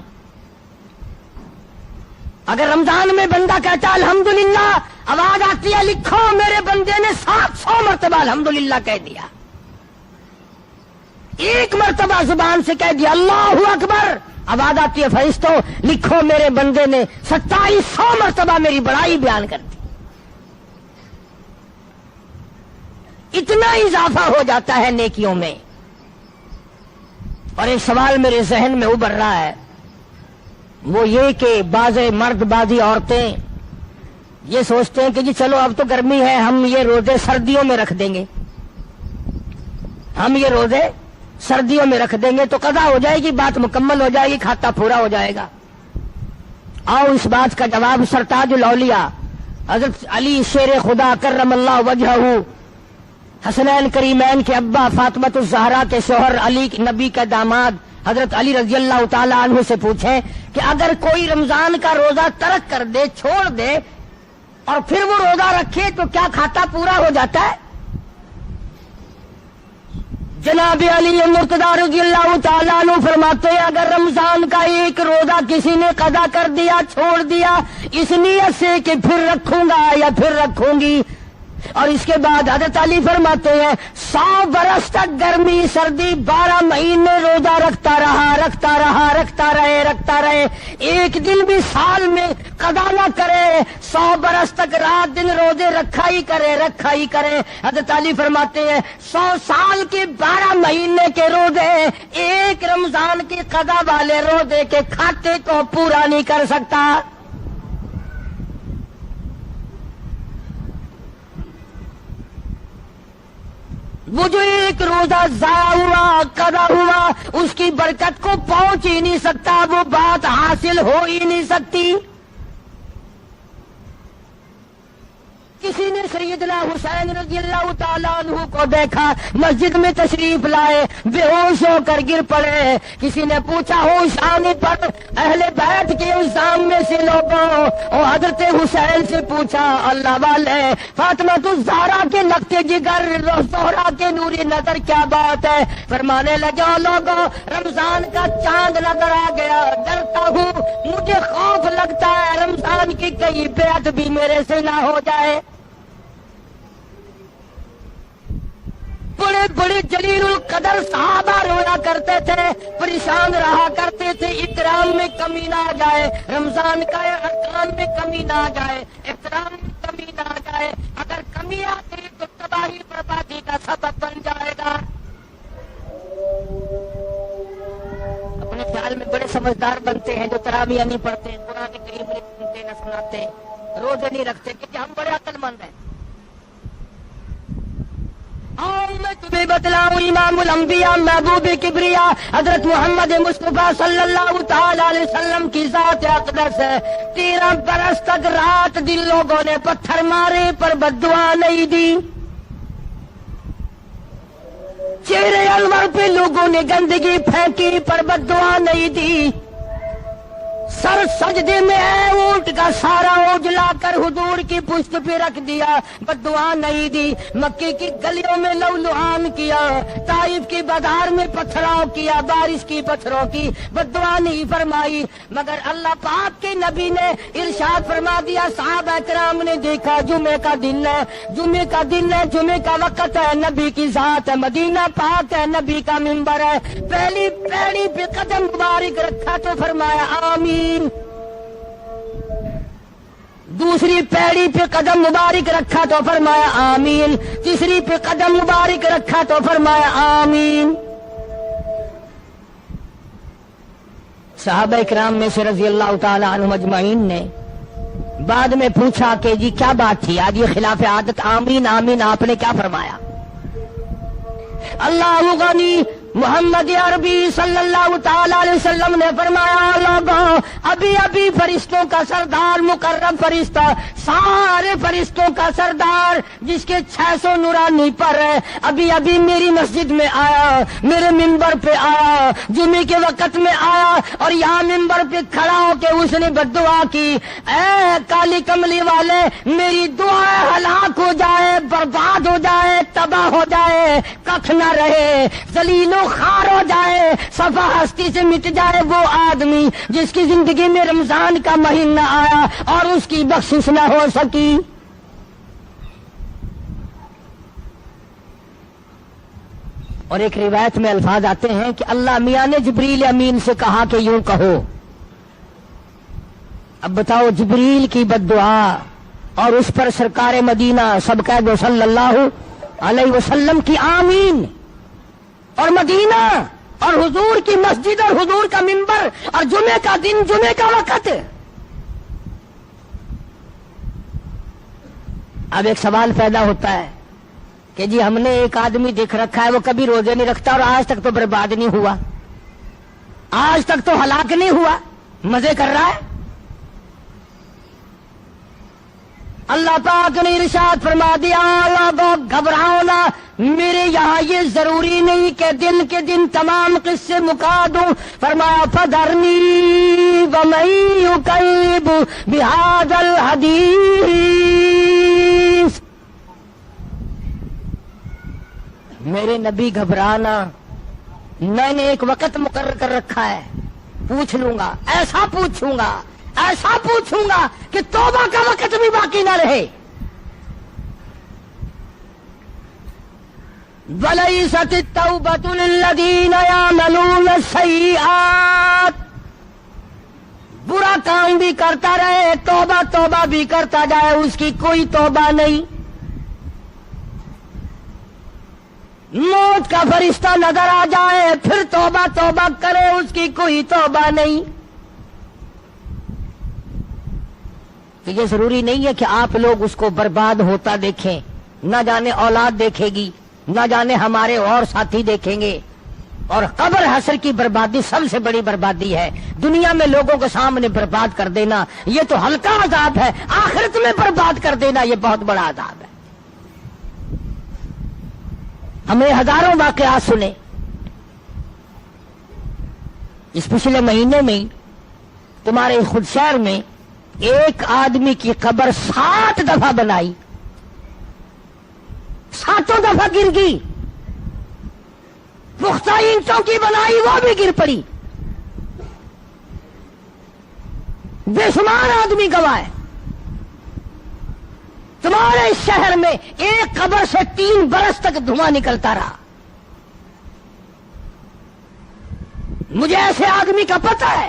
اگر رمضان میں بندہ کہتا الحمدللہ، آواز آتی ہے لکھو میرے بندے نے 700 مرتبہ الحمدللہ کہہ دیا. ایک مرتبہ زبان سے کہہ دیا اللہ اکبر، آواز آتی ہے فرشتوں لکھو میرے بندے نے 2700 مرتبہ میری بڑائی بیان کر دی. اتنا اضافہ ہو جاتا ہے نیکیوں میں. اور ایک سوال میرے ذہن میں ابھر رہا ہے، وہ یہ کہ بعض مرد بازی عورتیں یہ سوچتے ہیں کہ جی چلو اب تو گرمی ہے، ہم یہ روزے سردیوں میں رکھ دیں گے، ہم یہ روزے سردیوں میں رکھ دیں گے تو قضا ہو جائے گی، بات مکمل ہو جائے گی، کھاتا پورا ہو جائے گا. آؤ اس بات کا جواب سرتاج الاولیاء حضرت علی شیر خدا کرم اللہ وجہہ، حسنین کریمین کے ابا، فاطمۃ الزہرا کے شوہر، علی نبی کا داماد حضرت علی رضی اللہ تعالی عنہ سے پوچھیں کہ اگر کوئی رمضان کا روزہ ترک کر دے، چھوڑ دے، اور پھر وہ روزہ رکھے تو کیا کھاتا پورا ہو جاتا ہے؟ جناب علی مرتضیٰ رضی اللہ تعالیٰ عنہ فرماتے ہیں اگر رمضان کا ایک روزہ کسی نے قضا کر دیا، چھوڑ دیا اس نیت سے کہ پھر رکھوں گا یا پھر رکھوں گی، اور اس کے بعد حضرت علی فرماتے ہیں 100 برس تک گرمی سردی 12 مہینے روزہ رکھتا رہے، ایک دن بھی سال میں قضا نہ کرے، 100 برس تک رات دن روزے رکھا ہی کرے. حضرت علی فرماتے ہیں 100 سال کے 12 مہینے کے روزے ایک رمضان کے قضا والے روزے کے کھاتے کو پورا نہیں کر سکتا. وہ جو ایک روزہ ضائع ہوا، قضا ہوا، اس کی برکت کو پہنچ ہی نہیں سکتا، وہ بات حاصل ہو ہی نہیں سکتی. کسی نے سیدنا حسین رضی اللہ تعالیٰ عنہ کو دیکھا مسجد میں تشریف لائے، بے ہوش ہو کر گر پڑے۔ کسی نے پوچھا ہوش آنے پر اہل بیت کے الزام میں سے لوگوں اور حضرت حسین سے پوچھا، اللہ والے فاطمہ الزہرا کے لگتے جگر زہرا کے نوری نظر کیا بات ہے؟ فرمانے لگے لوگوں رمضان کا چاند نظر آ گیا، ڈرتا ہوں مجھے خوف لگتا ہے رمضان کی کئی بیعت بھی میرے سے نہ ہو جائے۔ بڑے بڑے جلیل القدر صحابہ رونا کرتے تھے، پریشان رہا کرتے تھے، اکرام میں کمی نہ آ جائے، رمضان کا ارکان میں کمی نہ آ جائے، احترام میں کمی نہ آ جائے، اگر کمی آتی تو تباہی بربادی کا سبب بن جائے گا۔ اپنے خیال میں بڑے سمجھدار بنتے ہیں جو تراویح نہیں پڑھتے، قرآن کریم نہیں سنتے نہ سناتے، روزے نہیں رکھتے کہ ہم بڑے عقل مند ہیں۔ اور میں تمہیں بتلاؤں امام الانبیاء محبوب کبریا حضرت محمد مصطفیٰ صلی اللہ تعالی علیہ وسلم کی ذات اقدس ہے، 13 برس تک رات دن لوگوں نے پتھر مارے پر بد دعا نہیں دی، چہرے انور پہ لوگوں نے گندگی پھینکی پر بد دعا نہیں دی، سر سجدے میں ہے اونٹ کا سارا اجلا کر حضور کی پشت پہ رکھ دیا، بد دعا نہیں دی، مکے کی گلیوں میں لولوہان کیا، طائف کی بازار میں پتھراؤ کیا، بارش کی پتھروں کی، بد دعا نہیں فرمائی، مگر اللہ پاک کے نبی نے ارشاد فرما دیا، صحابہ کرام نے دیکھا جمعے کا دن ہے، جمعے کا دن ہے، جمعے کا وقت ہے، نبی کی ذات ہے، مدینہ پاک ہے، نبی کا منبر ہے، پہلی پیڑی پہ قدم مبارک رکھا تو فرمایا آمین، دوسری پیڑی پہ قدم مبارک رکھا تو فرمایا آمین، تیسری پہ قدم مبارک رکھا تو فرمایا آمین۔ صحابہ اکرام میں سے رضی اللہ تعالی عنہم اجمعین نے بعد میں پوچھا کہ جی کیا بات تھی آج یہ خلاف عادت آمین آمین آپ نے کیا فرمایا؟ اللہ غنی محمد عربی صلی اللہ تعالی علیہ وسلم نے فرمایا لوگوں ابھی ابھی فرشتوں کا سردار مقرب فرشتہ سارے فرشتوں کا سردار جس کے 600 نورانی پر ہے ابھی ابھی میری مسجد میں آیا، میرے منبر پہ آیا، جمعے کے وقت میں آیا اور یہاں منبر پہ کھڑا ہو کے اس نے بد دعا کی، اے کالی کملی والے میری دعا ہلاک ہو جائے، برباد ہو جائے، تباہ ہو جائے، ککھ نہ رہے، ذلیل خار ہو جائے، صفا ہستی سے مٹ جائے وہ آدمی جس کی زندگی میں رمضان کا مہینہ آیا اور اس کی بخشش نہ ہو سکی۔ اور ایک روایت میں الفاظ آتے ہیں کہ اللہ میاں نے جبریل امین سے کہا کہ یوں کہو۔ اب بتاؤ جبریل کی بد دعا اور اس پر سرکار مدینہ سب کہہ دو صلی اللہ علیہ وسلم کی آمین، اور مدینہ اور حضور کی مسجد اور حضور کا منبر اور جمعے کا دن جمعے کا وقت۔ اب ایک سوال پیدا ہوتا ہے کہ جی ہم نے ایک آدمی دیکھ رکھا ہے وہ کبھی روزے نہیں رکھتا اور آج تک تو برباد نہیں ہوا، آج تک تو ہلاک نہیں ہوا، مزے کر رہا ہے۔ اللہ پاک نے ارشاد فرما دیا لوگوں گھبراؤ نہ، میرے یہاں یہ ضروری نہیں کہ دن کے دن تمام قصے مکا دوں، فرمایا فذرنی ومن یکذب بہذا الحدیث، میرے نبی گھبرانا، میں نے ایک وقت مقرر کر رکھا ہے، پوچھ لوں گا، ایسا پوچھوں گا ایسا پوچھوں گا کہ توبہ کا وقت بھی باقی نہ رہے۔ وَلَيْسَتِ التَّوْبَةُ لِلَّذِينَ يَعْمَلُونَ السَّيِّئَاتِ، برا کام بھی کرتا رہے توبہ توبہ بھی کرتا جائے اس کی کوئی توبہ نہیں، موت کا فرشتہ نظر آ جائے پھر توبہ توبہ کرے اس کی کوئی توبہ نہیں۔ تو یہ ضروری نہیں ہے کہ آپ لوگ اس کو برباد ہوتا دیکھیں، نہ جانے اولاد دیکھے گی، نہ جانے ہمارے اور ساتھی دیکھیں گے، اور قبر حشر کی بربادی سب سے بڑی بربادی ہے۔ دنیا میں لوگوں کے سامنے برباد کر دینا یہ تو ہلکا عذاب ہے، آخرت میں برباد کر دینا یہ بہت بڑا عذاب ہے۔ ہم نے ہزاروں واقعات سنے. اس پچھلے مہینے میں تمہارے خود شہر میں ایک آدمی کی قبر 7 دفعہ بنائی، 7 دفعہ گر گئی. پختہ اینٹوں کی بنائی، وہ بھی گر پڑی. بے شمار آدمی گواہ. تمہارے اس شہر میں ایک قبر سے 3 برس تک دھواں نکلتا رہا. مجھے ایسے آدمی کا پتہ ہے